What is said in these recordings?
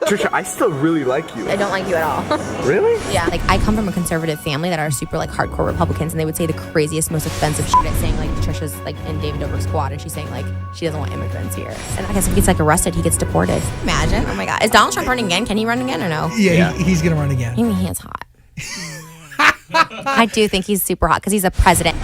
Trisha, I still really like you. I don't like you at all. Really? Yeah. Like, I come from a conservative family that are super, like, hardcore Republicans, and they would say the craziest, most offensive shit at saying, like, Trisha's, like, in David Dobrik's squad, and she's saying, like, she doesn't want immigrants here. And I guess if he gets, like, arrested, he gets deported. Imagine. Oh, my God. Is Donald Trump running again? Can he run again or no? Yeah. He's going to run again. I mean, he is hot. I do think he's super hot because he's a president.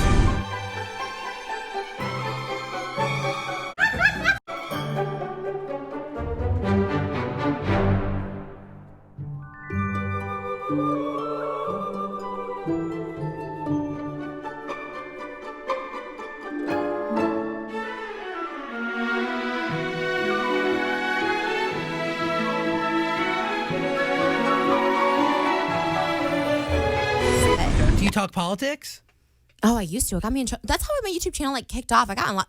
Do you talk politics? Oh, I used to. It got me in trouble. That's how my YouTube channel like kicked off. I got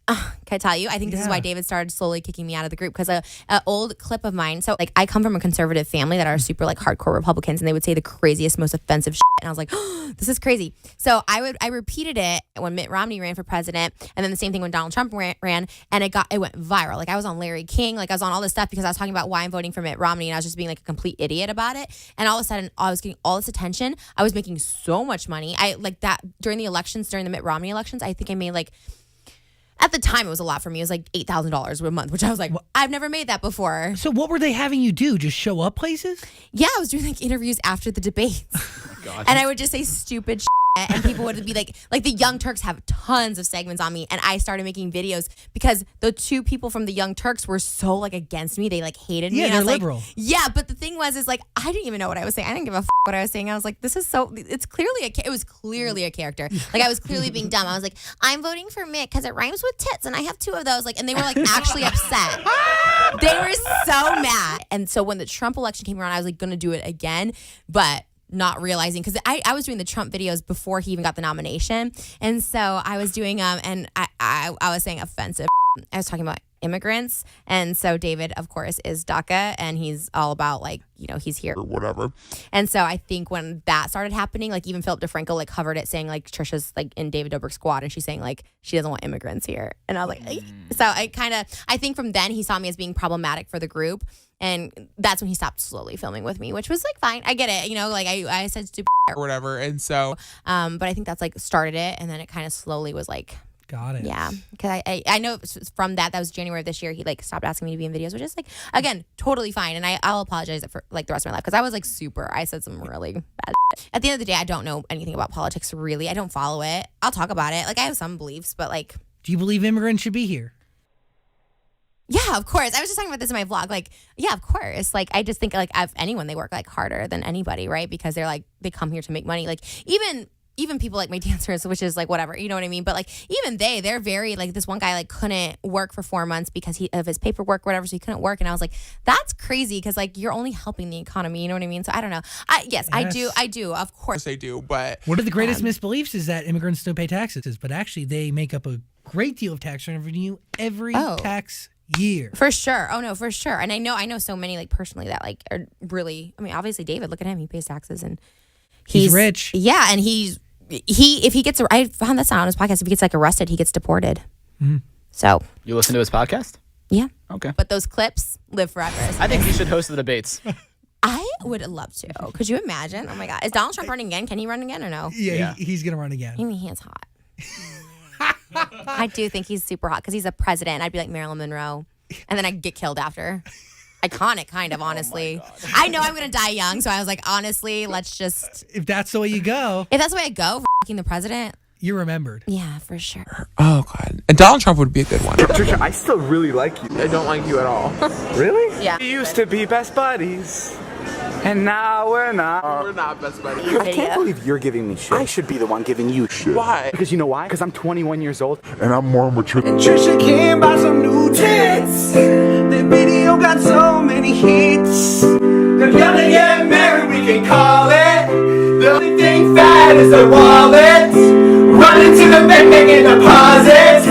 can I tell you? I think this is why David started slowly kicking me out of the group, because an old clip of mine. So, like, I come from a conservative family that are super, like, hardcore Republicans, and they would say the craziest, most offensive shit. And I was like, oh, this is crazy. So I repeated it when Mitt Romney ran for president, and then the same thing when Donald Trump ran, and it went viral. Like, I was on Larry King, like, I was on all this stuff because I was talking about why I'm voting for Mitt Romney, and I was just being like a complete idiot about it. And all of a sudden, I was getting all this attention. I was making so much money. I like that during the elections, during the Mitt Romney elections. I think I made like. At the time, it was a lot for me. It was like $8,000 a month, which I was like, I've never made that before. So what were they having you do? Just show up places? Yeah, I was doing like interviews after the debates. Oh God. And I would just say stupid shit. And people would be like the Young Turks have tons of segments on me. And I started making videos because the two people from the Young Turks were so like against me. They like hated me. Yeah, and they're I was liberal. Like, yeah, but the thing was like, I didn't even know what I was saying. I didn't give a what I was saying. I was like, this is so, it was clearly a character. Like, I was clearly being dumb. I was like, I'm voting for Mitt because it rhymes with tits and I have 2 of those. Like, and they were like actually upset. They were so mad. And so when the Trump election came around, I was like going to do it again, but not realizing, because I was doing the Trump videos before he even got the nomination. And so I was doing and I was saying offensive. I was talking about immigrants. And so David, of course, is DACA, and he's all about like, you know, he's here or whatever. And so I think when that started happening, like even Philip DeFranco like covered it saying like Trisha's like in David Dobrik's squad, and she's saying like she doesn't want immigrants here. And I was like, so I think from then he saw me as being problematic for the group. And that's when he stopped slowly filming with me, which was like fine. I get it, you know, like I said stupid or whatever. And so, but I think that's like started it, and then it kind of slowly was like. Got it. Yeah, because I know from that was January of this year. He like stopped asking me to be in videos, which is like again totally fine, and I'll apologize for like the rest of my life because I was like I said some really bad shit. At the end of the day, I don't know anything about politics really. I don't follow it. I'll talk about it. Like I have some beliefs, but like. Do you believe immigrants should be here? Yeah, of course. I was just talking about this in my vlog. Like, yeah, of course. Like, I just think like if anyone, they work like harder than anybody, right? Because they're like they come here to make money. Like even people like my dancers, which is like whatever, you know what I mean? But like even they're very like this one guy like couldn't work for 4 months because of his paperwork, whatever, so he couldn't work. And I was like, that's crazy because like you're only helping the economy, you know what I mean? So I don't know. Yes, I do. Of course I do. But one of the greatest misbeliefs is that immigrants don't pay taxes, but actually they make up a great deal of tax revenue every tax year. For sure. Oh no, for sure. And I know so many like personally that like are really, I mean, obviously David, look at him, he pays taxes and he's rich. Yeah, and if he gets, I found this out on his podcast, if he gets like arrested, he gets deported. Mm-hmm. So. You listen to his podcast? Yeah. Okay. But those clips live forever. I think he should host the debates. I would love to. Could you imagine? Oh my God. Is Donald Trump running again? Can he run again or no? Yeah. He's going to run again. I mean, he is hot. I do think he's super hot because he's a president. I'd be like Marilyn Monroe. And then I'd get killed after. Iconic, kind of, honestly. I know I'm going to die young, so I was like, honestly, let's just. If that's the way you go. If that's the way I go, f***ing the president. You're remembered. Yeah, for sure. Oh, God. And Donald Trump would be a good one. Trisha, I still really like you. I don't like you at all. Really? Yeah. We used to be best buddies. And now we're not. We're not best buddies. I can't believe you're giving me shit. I should be the one giving you shit. Why? Because you know why? Because I'm 21 years old. And I'm more mature. And Trisha came by some new tits. The video got so many hits. They're gonna get married, we can call it. The only thing fat is the wallet. Run into the bank, making deposits.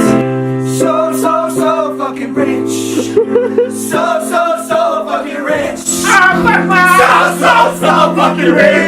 So fucking rich. So fucking rich. So fucking rich.